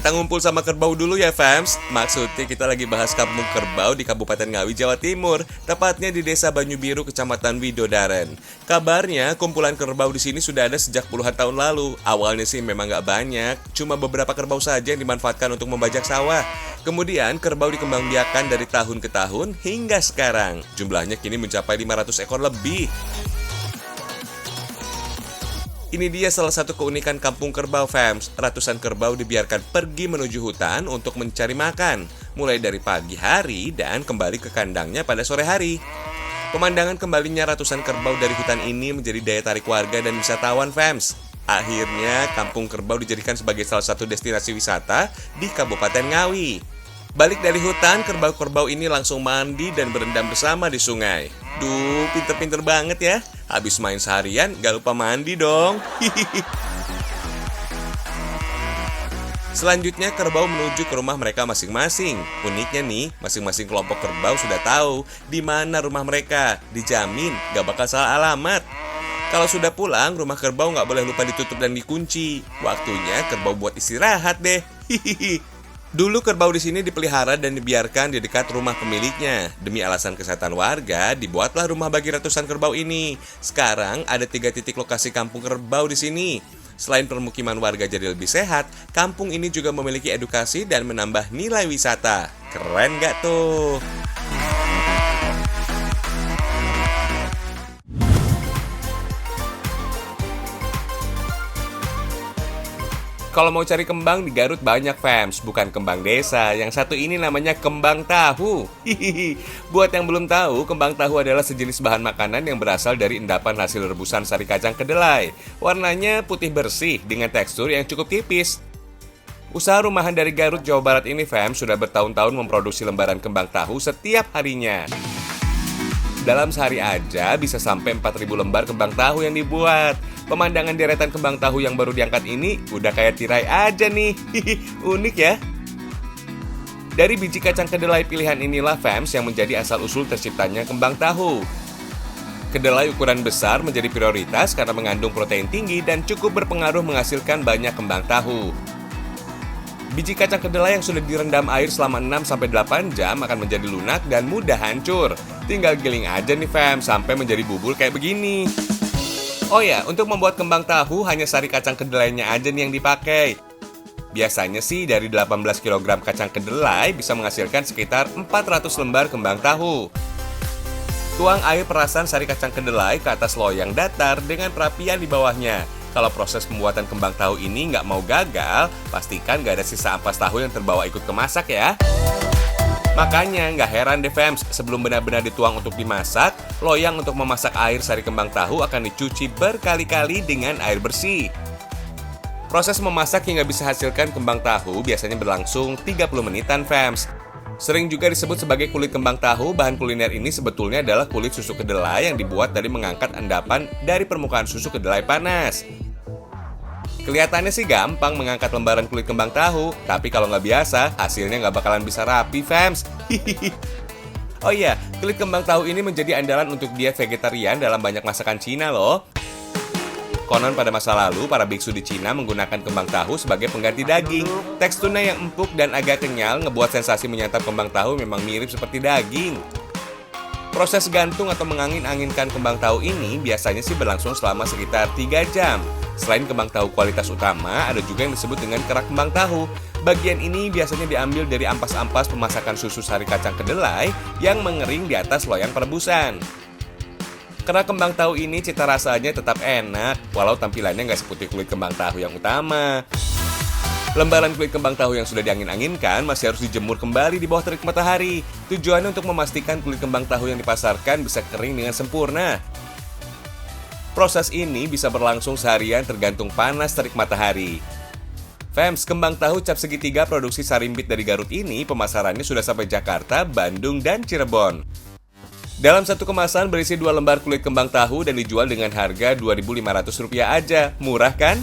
Kita ngumpul sama kerbau dulu ya fams. Maksudnya kita lagi bahas kampung kerbau di Kabupaten Ngawi, Jawa Timur. Tepatnya di Desa Banyu Biru, Kecamatan Widodaren. Kabarnya kumpulan kerbau di sini sudah ada sejak puluhan tahun lalu. Awalnya sih memang nggak banyak, cuma beberapa kerbau saja yang dimanfaatkan untuk membajak sawah. Kemudian kerbau dikembangbiakan dari tahun ke tahun hingga sekarang. Jumlahnya kini mencapai 500 ekor lebih. Ini dia salah satu keunikan kampung kerbau fams. Ratusan kerbau dibiarkan pergi menuju hutan untuk mencari makan, mulai dari pagi hari dan kembali ke kandangnya pada sore hari. Pemandangan kembalinya ratusan kerbau dari hutan ini menjadi daya tarik warga dan wisatawan fams. Akhirnya kampung kerbau dijadikan sebagai salah satu destinasi wisata di Kabupaten Ngawi. Balik dari hutan, kerbau-kerbau ini langsung mandi dan berendam bersama di sungai. Duh, pinter-pinter banget ya. Habis main seharian, gak lupa mandi dong. Selanjutnya, kerbau menuju ke rumah mereka masing-masing. Uniknya nih, masing-masing kelompok kerbau sudah tahu di mana rumah mereka. Dijamin gak bakal salah alamat. Kalau sudah pulang, rumah kerbau gak boleh lupa ditutup dan dikunci. Waktunya kerbau buat istirahat deh. Dulu kerbau di sini dipelihara dan dibiarkan di dekat rumah pemiliknya. Demi alasan kesehatan warga, dibuatlah rumah bagi ratusan kerbau ini. Sekarang ada 3 titik lokasi kampung kerbau di sini. Selain permukiman warga jadi lebih sehat, kampung ini juga memiliki edukasi dan menambah nilai wisata. Keren gak tuh? Kalau mau cari kembang di Garut banyak fams, bukan kembang desa. Yang satu ini namanya kembang tahu. Buat yang belum tahu, kembang tahu adalah sejenis bahan makanan yang berasal dari endapan hasil rebusan sari kacang kedelai. Warnanya putih bersih dengan tekstur yang cukup tipis. Usaha rumahan dari Garut, Jawa Barat ini fams sudah bertahun-tahun memproduksi lembaran kembang tahu setiap harinya. Dalam sehari aja bisa sampai 4.000 lembar kembang tahu yang dibuat. Pemandangan deretan kembang tahu yang baru diangkat ini udah kayak tirai aja nih. Unik ya. Dari biji kacang kedelai pilihan inilah fams yang menjadi asal-usul terciptanya kembang tahu. Kedelai ukuran besar menjadi prioritas karena mengandung protein tinggi dan cukup berpengaruh menghasilkan banyak kembang tahu. Biji kacang kedelai yang sudah direndam air selama 6-8 jam akan menjadi lunak dan mudah hancur. Tinggal giling aja nih fam sampai menjadi bubur kayak begini. Oh ya, untuk membuat kembang tahu hanya sari kacang kedelainya aja nih yang dipakai. Biasanya sih dari 18 kg kacang kedelai bisa menghasilkan sekitar 400 lembar kembang tahu. Tuang air perasan sari kacang kedelai ke atas loyang datar dengan perapian di bawahnya. Kalau proses pembuatan kembang tahu ini nggak mau gagal, pastikan nggak ada sisa ampas tahu yang terbawa ikut kemasak ya. Makanya nggak heran deh fams, sebelum benar-benar dituang untuk dimasak, loyang untuk memasak air sari kembang tahu akan dicuci berkali-kali dengan air bersih. Proses memasak hingga bisa hasilkan kembang tahu biasanya berlangsung 30 menitan fams. Sering juga disebut sebagai kulit kembang tahu, bahan kuliner ini sebetulnya adalah kulit susu kedelai yang dibuat dari mengangkat endapan dari permukaan susu kedelai panas. Kelihatannya sih gampang mengangkat lembaran kulit kembang tahu, tapi kalau nggak biasa, hasilnya nggak bakalan bisa rapi, fams. Oh iya, kulit kembang tahu ini menjadi andalan untuk diet vegetarian dalam banyak masakan Cina loh. Konon pada masa lalu, para biksu di Cina menggunakan kembang tahu sebagai pengganti daging. Teksturnya yang empuk dan agak kenyal ngebuat sensasi menyantap kembang tahu memang mirip seperti daging. Proses gantung atau mengangin-anginkan kembang tahu ini biasanya sih berlangsung selama sekitar 3 jam. Selain kembang tahu kualitas utama, ada juga yang disebut dengan kerak kembang tahu. Bagian ini biasanya diambil dari ampas-ampas pemasakan susu sari kacang kedelai yang mengering di atas loyang perebusan. Kerak kembang tahu ini cita rasanya tetap enak, walau tampilannya nggak seputih kulit kembang tahu yang utama. Lembaran kulit kembang tahu yang sudah diangin-anginkan masih harus dijemur kembali di bawah terik matahari. Tujuannya untuk memastikan kulit kembang tahu yang dipasarkan bisa kering dengan sempurna. Proses ini bisa berlangsung seharian tergantung panas terik matahari. Fams, kembang tahu cap segitiga produksi Sarimbit dari Garut ini pemasarannya sudah sampai Jakarta, Bandung, dan Cirebon. Dalam satu kemasan berisi 2 lembar kulit kembang tahu dan dijual dengan harga Rp2.500 aja. Murah kan?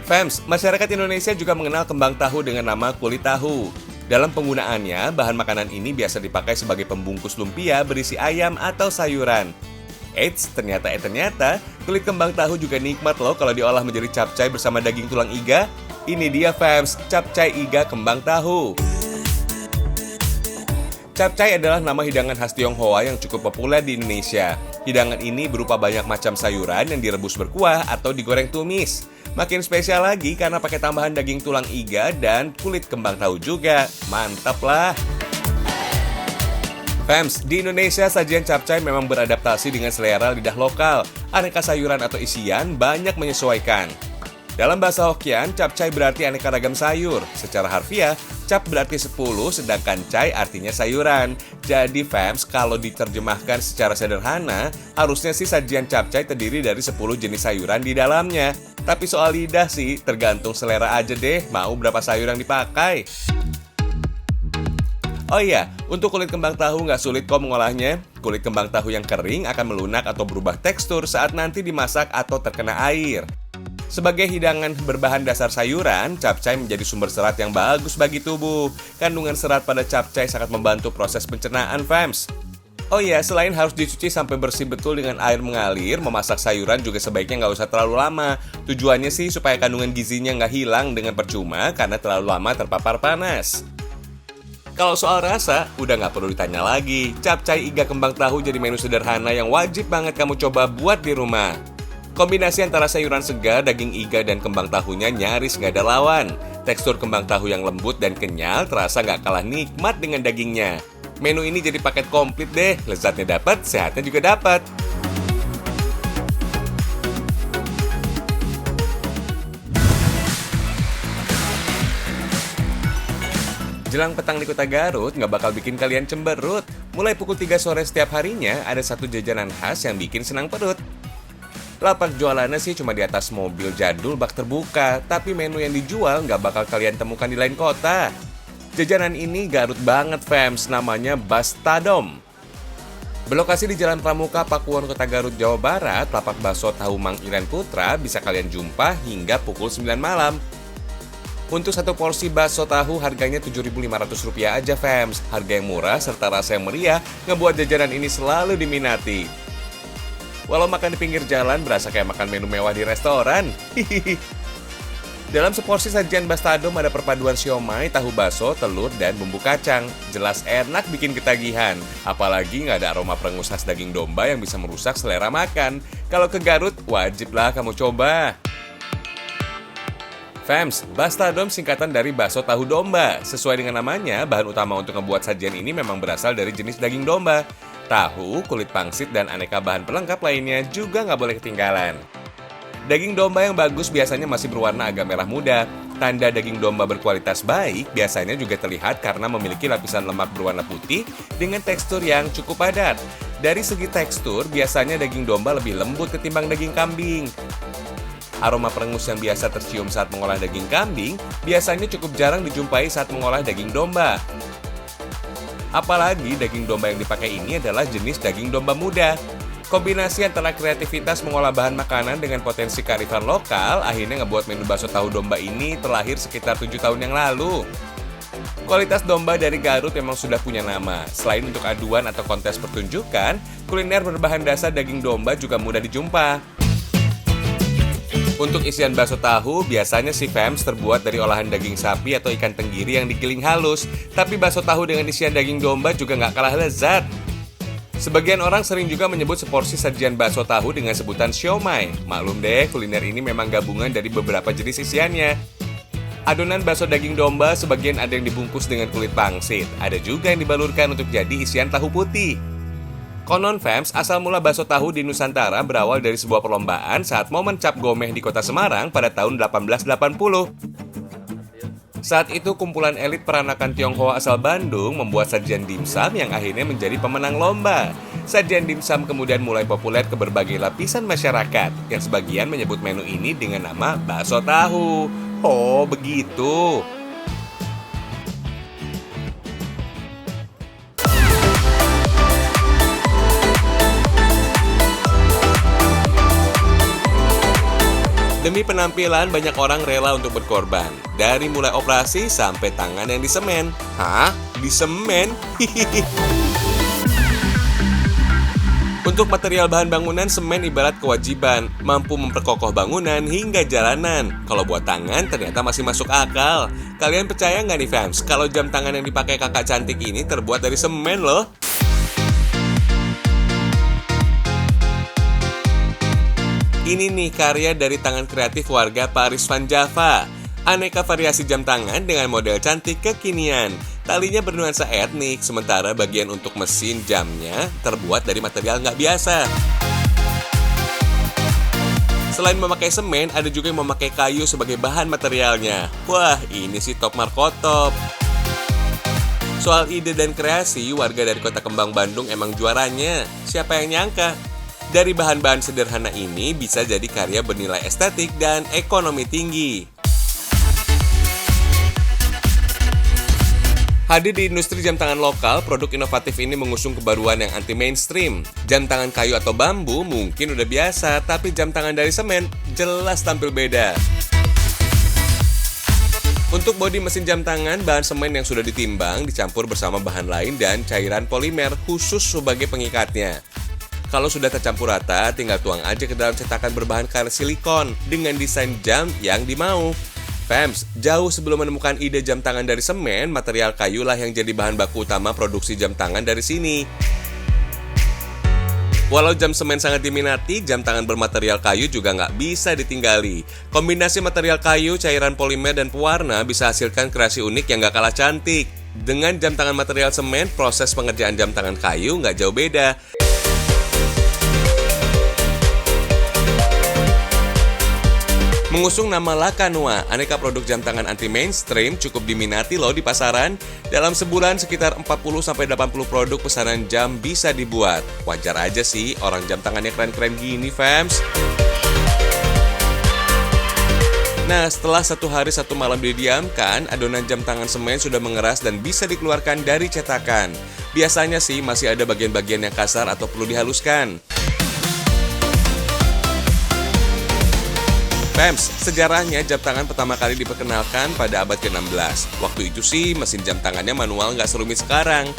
Fams, masyarakat Indonesia juga mengenal kembang tahu dengan nama kulit tahu. Dalam penggunaannya, bahan makanan ini biasa dipakai sebagai pembungkus lumpia berisi ayam atau sayuran. Eits, ternyata, kulit kembang tahu juga nikmat loh kalau diolah menjadi capcay bersama daging tulang iga. Ini dia fams, capcay iga kembang tahu. Capcay adalah nama hidangan khas Tionghoa yang cukup populer di Indonesia. Hidangan ini berupa banyak macam sayuran yang direbus berkuah atau digoreng tumis. Makin spesial lagi karena pakai tambahan daging tulang iga dan kulit kembang tahu juga. Mantap lah! Fams, di Indonesia sajian capcay memang beradaptasi dengan selera lidah lokal. Aneka sayuran atau isian banyak menyesuaikan. Dalam bahasa Hokkien, capcay berarti aneka ragam sayur. Secara harfiah, cap berarti 10, sedangkan cai artinya sayuran. Jadi fams, kalau diterjemahkan secara sederhana, harusnya sih sajian capcay terdiri dari 10 jenis sayuran di dalamnya. Tapi soal lidah sih, tergantung selera aja deh, mau berapa sayur yang dipakai. Oh iya, untuk kulit kembang tahu nggak sulit kok mengolahnya. Kulit kembang tahu yang kering akan melunak atau berubah tekstur saat nanti dimasak atau terkena air. Sebagai hidangan berbahan dasar sayuran, capcay menjadi sumber serat yang bagus bagi tubuh. Kandungan serat pada capcay sangat membantu proses pencernaan, fams. Oh iya, selain harus dicuci sampai bersih betul dengan air mengalir, memasak sayuran juga sebaiknya nggak usah terlalu lama. Tujuannya sih supaya kandungan gizinya nggak hilang dengan percuma karena terlalu lama terpapar panas. Kalau soal rasa, udah nggak perlu ditanya lagi. Capcay iga kembang tahu jadi menu sederhana yang wajib banget kamu coba buat di rumah. Kombinasi antara sayuran segar, daging iga, dan kembang tahunya nyaris nggak ada lawan. Tekstur kembang tahu yang lembut dan kenyal terasa nggak kalah nikmat dengan dagingnya. Menu ini jadi paket komplit deh. Lezatnya dapat, sehatnya juga dapat. Jelang petang di kota Garut nggak bakal bikin kalian cemberut. Mulai pukul 3 sore setiap harinya ada satu jajanan khas yang bikin senang perut. Lapak jualannya sih cuma di atas mobil jadul bak terbuka, tapi menu yang dijual nggak bakal kalian temukan di lain kota. Jajanan ini Garut banget fams, namanya Bastadom. Berlokasi di Jalan Pramuka, Pakuwon, Kota Garut, Jawa Barat, lapak bakso tahu Mang Iren Putra bisa kalian jumpa hingga pukul 9 malam. Untuk satu porsi bakso tahu harganya Rp7.500 aja fams. Harga yang murah serta rasa yang meriah ngebuat jajanan ini selalu diminati. Walau makan di pinggir jalan berasa kayak makan menu mewah di restoran. Dalam seporsi sajian Bastadom ada perpaduan siomay, tahu bakso, telur, dan bumbu kacang. Jelas enak bikin ketagihan. Apalagi nggak ada aroma perengus khas daging domba yang bisa merusak selera makan. Kalau ke Garut, wajiblah kamu coba. Fams, Bastadom singkatan dari bakso tahu domba. Sesuai dengan namanya, bahan utama untuk membuat sajian ini memang berasal dari jenis daging domba. Tahu, kulit pangsit, dan aneka bahan pelengkap lainnya juga nggak boleh ketinggalan. Daging domba yang bagus biasanya masih berwarna agak merah muda. Tanda daging domba berkualitas baik biasanya juga terlihat karena memiliki lapisan lemak berwarna putih dengan tekstur yang cukup padat. Dari segi tekstur, biasanya daging domba lebih lembut ketimbang daging kambing. Aroma perengus yang biasa tercium saat mengolah daging kambing biasanya cukup jarang dijumpai saat mengolah daging domba. Apalagi daging domba yang dipakai ini adalah jenis daging domba muda. Kombinasi antara kreativitas mengolah bahan makanan dengan potensi kearifan lokal akhirnya ngebuat menu bakso tahu domba ini terlahir sekitar 7 tahun yang lalu. Kualitas domba dari Garut memang sudah punya nama. Selain untuk aduan atau kontes pertunjukan, kuliner berbahan dasar daging domba juga mudah dijumpa. Untuk isian bakso tahu, biasanya si fams terbuat dari olahan daging sapi atau ikan tenggiri yang digiling halus. Tapi bakso tahu dengan isian daging domba juga nggak kalah lezat. Sebagian orang sering juga menyebut seporsi sajian bakso tahu dengan sebutan siomay. Maklum deh, kuliner ini memang gabungan dari beberapa jenis isiannya. Adonan bakso daging domba sebagian ada yang dibungkus dengan kulit pangsit. Ada juga yang dibalurkan untuk jadi isian tahu putih. Konon fams, asal mula bakso tahu di Nusantara berawal dari sebuah perlombaan saat momen cap gomeh di kota Semarang pada tahun 1880. Saat itu kumpulan elit peranakan Tionghoa asal Bandung membuat sajian dimsum yang akhirnya menjadi pemenang lomba. Sajian dimsum kemudian mulai populer ke berbagai lapisan masyarakat, yang sebagian menyebut menu ini dengan nama bakso tahu. Oh, begitu. Demi penampilan, banyak orang rela untuk berkorban. Dari mulai operasi sampai tangan yang disemen. Hah? Disemen? Hihihi. Untuk material bahan bangunan, semen ibarat kewajiban, mampu memperkokoh bangunan hingga jalanan. Kalau buat tangan, ternyata masih masuk akal. Kalian percaya nggak nih fams, kalau jam tangan yang dipakai kakak cantik ini terbuat dari semen loh? Ini nih karya dari tangan kreatif warga Paris Van Java. Aneka variasi jam tangan dengan model cantik kekinian. Talinya bernuansa etnik, sementara bagian untuk mesin jamnya terbuat dari material nggak biasa. Selain memakai semen, ada juga yang memakai kayu sebagai bahan materialnya. Wah, ini sih top markotop. Soal ide dan kreasi, warga dari Kota Kembang, Bandung emang juaranya. Siapa yang nyangka? Dari bahan-bahan sederhana ini bisa jadi karya bernilai estetik dan ekonomi tinggi. Hadir di industri jam tangan lokal, produk inovatif ini mengusung kebaruan yang anti-mainstream. Jam tangan kayu atau bambu mungkin udah biasa, tapi jam tangan dari semen jelas tampil beda. Untuk bodi mesin jam tangan, bahan semen yang sudah ditimbang dicampur bersama bahan lain dan cairan polimer khusus sebagai pengikatnya. Kalau sudah tercampur rata, tinggal tuang aja ke dalam cetakan berbahan karet silikon dengan desain jam yang dimau. Fams, jauh sebelum menemukan ide jam tangan dari semen, material kayu lah yang jadi bahan baku utama produksi jam tangan dari sini. Walau jam semen sangat diminati, jam tangan bermaterial kayu juga nggak bisa ditinggali. Kombinasi material kayu, cairan polimer, dan pewarna bisa hasilkan kreasi unik yang nggak kalah cantik. Dengan jam tangan material semen, proses pengerjaan jam tangan kayu nggak jauh beda. Mengusung nama Lakanua, aneka produk jam tangan anti-mainstream cukup diminati loh di pasaran. Dalam sebulan sekitar 40-80 produk pesanan jam bisa dibuat. Wajar aja sih orang jam tangannya keren-keren gini, fams. Nah, setelah 1 hari 1 malam didiamkan, adonan jam tangan semen sudah mengeras dan bisa dikeluarkan dari cetakan. Biasanya sih masih ada bagian-bagian yang kasar atau perlu dihaluskan. Fams, sejarahnya jam tangan pertama kali diperkenalkan pada abad ke-16. Waktu itu sih mesin jam tangannya manual nggak serumit sekarang.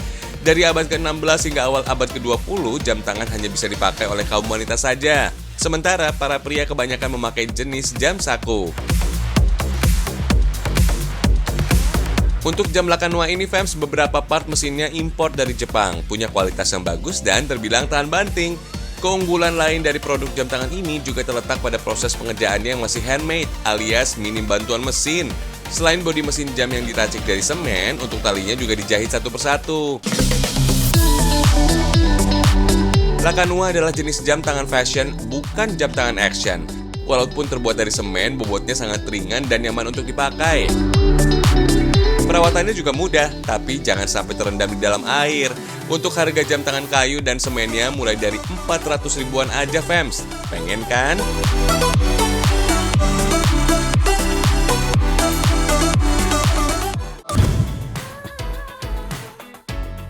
Dari abad ke-16 hingga awal abad ke-20, jam tangan hanya bisa dipakai oleh kaum wanita saja. Sementara para pria kebanyakan memakai jenis jam saku. Untuk jam Lakanua ini, fams, beberapa part mesinnya impor dari Jepang, punya kualitas yang bagus dan terbilang tahan banting. Keunggulan lain dari produk jam tangan ini juga terletak pada proses pengerjaannya yang masih handmade, alias minim bantuan mesin. Selain bodi mesin jam yang diracik dari semen, untuk talinya juga dijahit satu persatu. Lakanua adalah jenis jam tangan fashion, bukan jam tangan action. Walaupun terbuat dari semen, bobotnya sangat ringan dan nyaman untuk dipakai. Perawatannya juga mudah, tapi jangan sampai terendam di dalam air. Untuk harga jam tangan kayu dan semennya mulai dari 400 ribuan aja, fams. Pengen kan?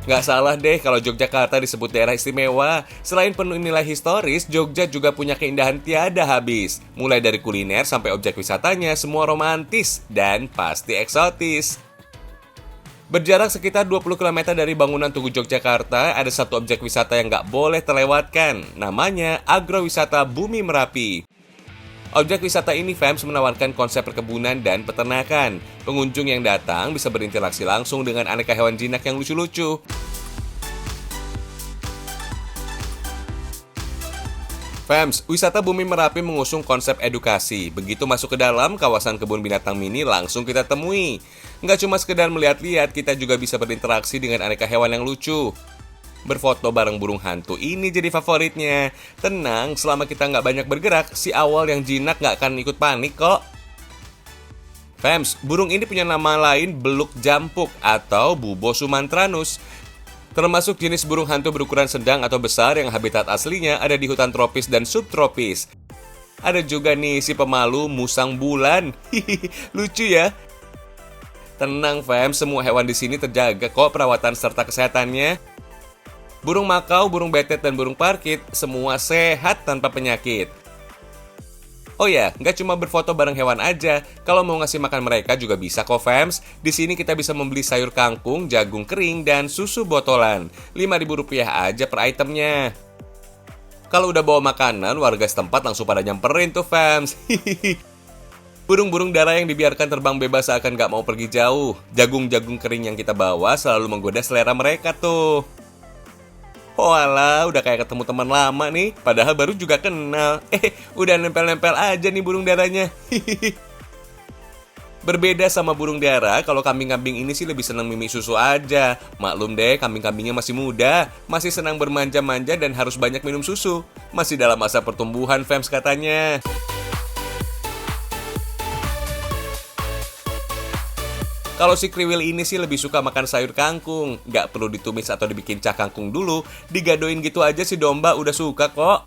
Nggak salah deh kalau Yogyakarta disebut daerah istimewa. Selain penuh nilai historis, Jogja juga punya keindahan tiada habis. Mulai dari kuliner sampai objek wisatanya, semua romantis dan pasti eksotis. Berjarak sekitar 20 km dari bangunan Tugu Yogyakarta, ada satu objek wisata yang nggak boleh terlewatkan. Namanya Agrowisata Bumi Merapi. Objek wisata ini, fams, menawarkan konsep perkebunan dan peternakan. Pengunjung yang datang bisa berinteraksi langsung dengan aneka hewan jinak yang lucu-lucu. Fams, wisata Bumi Merapi mengusung konsep edukasi. Begitu masuk ke dalam, kawasan kebun binatang mini langsung kita temui. Nggak cuma sekedar melihat-lihat, kita juga bisa berinteraksi dengan aneka hewan yang lucu. Berfoto bareng burung hantu ini jadi favoritnya. Tenang, selama kita nggak banyak bergerak, si awal yang jinak nggak akan ikut panik kok. Fams, burung ini punya nama lain beluk jampuk atau Bubo sumantranus. Termasuk jenis burung hantu berukuran sedang atau besar yang habitat aslinya ada di hutan tropis dan subtropis. Ada juga nih si pemalu musang bulan. Lucu ya. Tenang, fam, semua hewan di sini terjaga kok perawatan serta kesehatannya. Burung makau, burung betet, dan burung parkit semua sehat tanpa penyakit. Oh ya, nggak cuma berfoto bareng hewan aja. Kalau mau ngasih makan mereka juga bisa kok, fams. Di sini kita bisa membeli sayur kangkung, jagung kering, dan susu botolan. Rp5.000 aja per itemnya. Kalau udah bawa makanan, warga setempat langsung pada nyamperin tuh fams. Burung-burung dara yang dibiarkan terbang bebas seakan gak mau pergi jauh. Jagung-jagung kering yang kita bawa selalu menggoda selera mereka tuh. Walah, udah kayak ketemu teman lama nih. Padahal baru juga kenal. Udah nempel-nempel aja nih burung daranya. Berbeda sama burung dara, kalau kambing-kambing ini sih lebih senang mimi susu aja. Maklum deh, kambing-kambingnya masih muda, masih senang bermanja-manja dan harus banyak minum susu. Masih dalam masa pertumbuhan, fams katanya. Kalau si kriwil ini sih lebih suka makan sayur kangkung. Nggak perlu ditumis atau dibikin cah kangkung dulu, digadoin gitu aja si domba udah suka kok.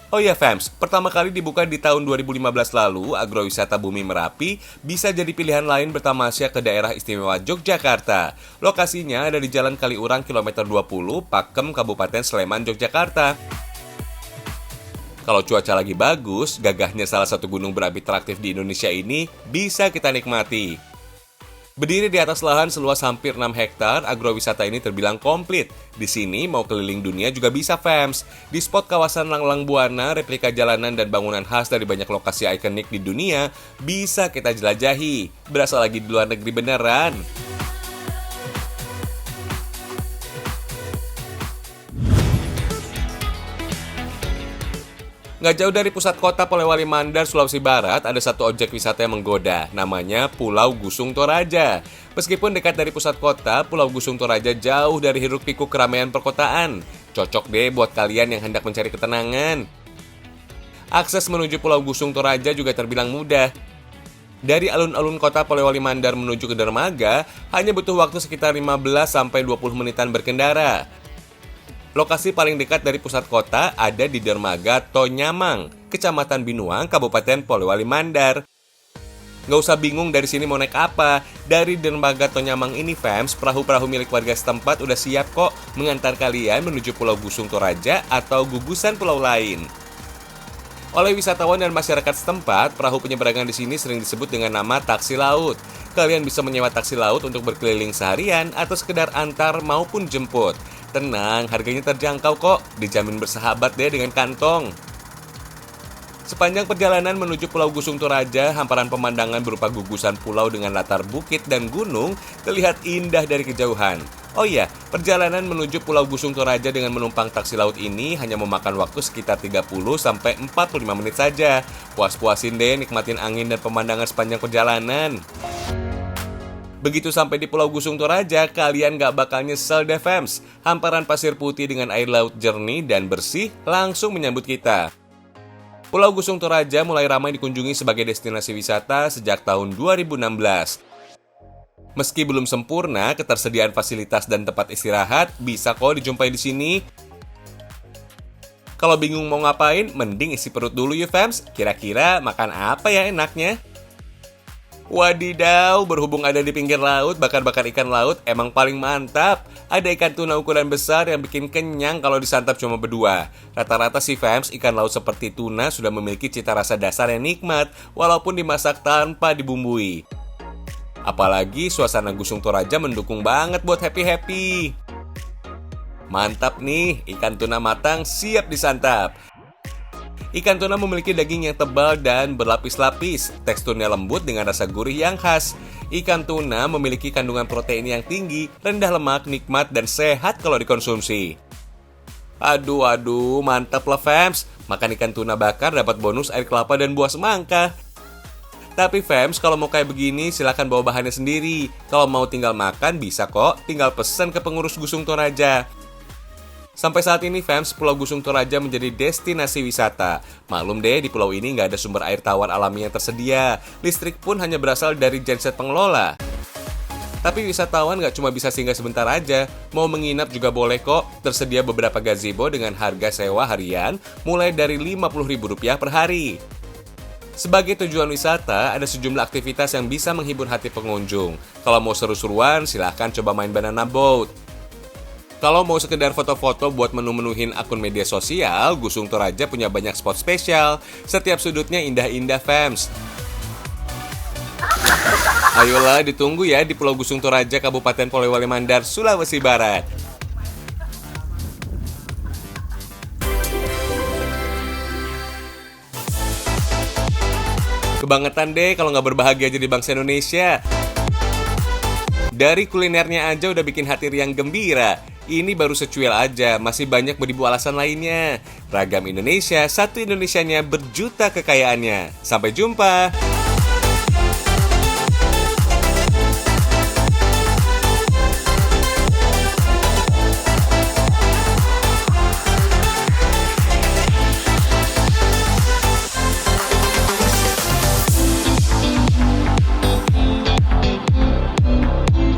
Oh ya fams, pertama kali dibuka di tahun 2015 lalu, agrowisata Bumi Merapi bisa jadi pilihan lain bertamasya ke daerah istimewa Yogyakarta. Lokasinya ada di Jalan Kaliurang kilometer 20, Pakem, Kabupaten Sleman, Yogyakarta. Kalau cuaca lagi bagus, gagahnya salah satu gunung berapi teraktif di Indonesia ini bisa kita nikmati. Berdiri di atas lahan seluas hampir 6 hektar, agrowisata ini terbilang komplit. Di sini mau keliling dunia juga bisa fams. Di spot kawasan Langlang Buana, replika jalanan dan bangunan khas dari banyak lokasi ikonik di dunia bisa kita jelajahi. Berasa lagi di luar negeri beneran. Nggak jauh dari pusat kota Polewali Mandar, Sulawesi Barat, ada satu objek wisata yang menggoda, namanya Pulau Gusung Toraja. Meskipun dekat dari pusat kota, Pulau Gusung Toraja jauh dari hiruk-pikuk keramaian perkotaan. Cocok deh buat kalian yang hendak mencari ketenangan. Akses menuju Pulau Gusung Toraja juga terbilang mudah. Dari alun-alun kota Polewali Mandar menuju ke dermaga, hanya butuh waktu sekitar 15-20 menitan berkendara. Lokasi paling dekat dari pusat kota ada di dermaga Tonyamang, Kecamatan Binuang, Kabupaten Polewali Mandar. Nggak usah bingung dari sini mau naik apa. Dari dermaga Tonyamang ini fams, perahu-perahu milik warga setempat udah siap kok mengantar kalian menuju Pulau Gusung Toraja atau gugusan pulau lain. Oleh wisatawan dan masyarakat setempat, perahu penyeberangan di sini sering disebut dengan nama taksi laut. Kalian bisa menyewa taksi laut untuk berkeliling seharian atau sekedar antar maupun jemput. Tenang, harganya terjangkau kok, dijamin bersahabat deh dengan kantong. Sepanjang perjalanan menuju Pulau Gusung Toraja, hamparan pemandangan berupa gugusan pulau dengan latar bukit dan gunung terlihat indah dari kejauhan. Oh iya, perjalanan menuju Pulau Gusung Toraja dengan menumpang taksi laut ini hanya memakan waktu sekitar 30-45 menit saja. Puas-puasin deh nikmatin angin dan pemandangan sepanjang perjalanan. Begitu sampai di Pulau Gusung Toraja, kalian gak bakal nyesel deh fams. Hamparan pasir putih dengan air laut jernih dan bersih langsung menyambut kita. Pulau Gusung Toraja mulai ramai dikunjungi sebagai destinasi wisata sejak tahun 2016. Meski belum sempurna, ketersediaan fasilitas dan tempat istirahat bisa kok dijumpai di sini. Kalau bingung mau ngapain, mending isi perut dulu ya fams. Kira-kira makan apa ya enaknya? Wadidaw, berhubung ada di pinggir laut, bakar-bakar ikan laut emang paling mantap. Ada ikan tuna ukuran besar yang bikin kenyang kalau disantap cuma berdua. Rata-rata sih fams, ikan laut seperti tuna sudah memiliki cita rasa dasar yang nikmat, walaupun dimasak tanpa dibumbui. Apalagi suasana Gusung Toraja mendukung banget buat happy-happy. Mantap nih, ikan tuna matang siap disantap. Ikan tuna memiliki daging yang tebal dan berlapis-lapis, teksturnya lembut dengan rasa gurih yang khas. Ikan tuna memiliki kandungan protein yang tinggi, rendah lemak, nikmat, dan sehat kalau dikonsumsi. Aduh, mantap lah fams. Makan ikan tuna bakar dapat bonus air kelapa dan buah semangka. Tapi fams, kalau mau kayak begini silahkan bawa bahannya sendiri. Kalau mau tinggal makan bisa kok, tinggal pesan ke pengurus Gusung Toraja. Sampai saat ini fams, Pulau Gusung Toraja menjadi destinasi wisata. Maklum deh, di pulau ini nggak ada sumber air tawar alami yang tersedia. Listrik pun hanya berasal dari genset pengelola. Tapi wisatawan nggak cuma bisa singgah sebentar aja, mau menginap juga boleh kok. Tersedia beberapa gazebo dengan harga sewa harian mulai dari Rp50.000 per hari. Sebagai tujuan wisata, ada sejumlah aktivitas yang bisa menghibur hati pengunjung. Kalau mau seru-seruan, silahkan coba main banana boat. Kalau mau sekedar foto-foto buat menu-menuhin akun media sosial, Gusung Toraja punya banyak spot spesial. Setiap sudutnya indah-indah fams. Ayolah ditunggu ya di Pulau Gusung Toraja, Kabupaten Polewali Mandar, Sulawesi Barat. Kebangetan deh kalau nggak berbahagia jadi bangsa Indonesia. Dari kulinernya aja udah bikin hati riang gembira. Ini baru secuil aja, masih banyak beribu alasan lainnya. Ragam Indonesia, satu Indonesianya berjuta kekayaannya. Sampai jumpa!